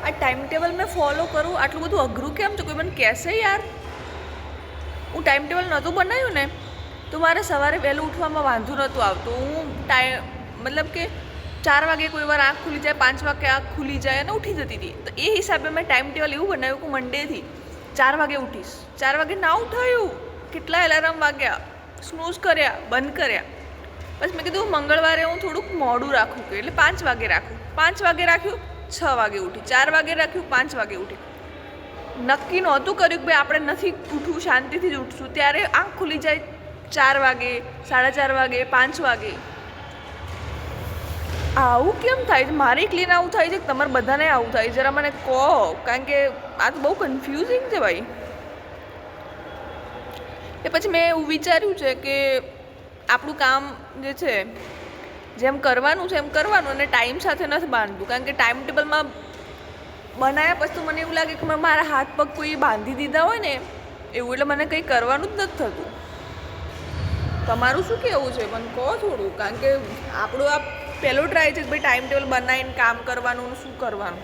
આ time table મેં follow કરું આટલું બધું અઘરું કેમ છે? કોઈ મને કહેશે યાર. હું ટાઈમ ટેબલ નહોતું બનાવ્યું ને તો મારે સવારે વહેલું ઉઠવામાં વાંધો નહોતું આવતું. હું મતલબ કે 4 વાગે કોઈ વાર આંખ ખુલી જાય, 5 વાગે આંખ ખુલી જાય અને ઉઠી જતી હતી. તો એ હિસાબે મેં ટાઈમ ટેબલ એવું બનાવ્યું કે મંડેથી 4 વાગે ઉઠીશ. 4 વાગે ના ઉઠાયું, કેટલા એલાર્મ વાગ્યા, સ્નૂઝ કર્યા, બંધ કર્યા. પછી મેં કીધું મંગળવારે હું થોડુંક મોડું રાખું કે એટલે 5 વાગે રાખું. 5 વાગે રાખ્યું, 6 વાગે ઉઠી. 4 વાગે રાખ્યું, 5 વાગે ઉઠી. નક્કી નહોતું કર્યું કે ભાઈ આપણે નથી ઉઠવું, શાંતિથી જ ઉઠશું. ત્યારે આંખ ખુલી જાય 4 વાગે, 4:30 વાગે, 5 વાગે. આવું કેમ થાય છે? મારે એકલીને આવું થાય છે કે તમારે બધાને આવું થાય? જરા મને કહો, કારણ કે આ તો બહુ કન્ફ્યુઝિંગ છે ભાઈ. એ પછી મેં એવું વિચાર્યું છે કે આપણું કામ જે છે જેમ કરવાનું છે એમ કરવાનું, અને ટાઈમ સાથે નથી બાંધવું. કારણ કે ટાઈમ ટેબલમાં બનાવ્યા પછી તો મને એવું લાગે કે મારા હાથ પગ કોઈ બાંધી દીધા હોય ને એવું, એટલે મને કંઈ કરવાનું જ નથી થતું. તમારું શું કહેવું છે મને કહો થોડું, કારણ કે આપણું આ પહેલો ટ્રાય છે કે ભાઈ ટાઈમ ટેબલ બનાવીને કામ કરવાનું, શું કરવાનું.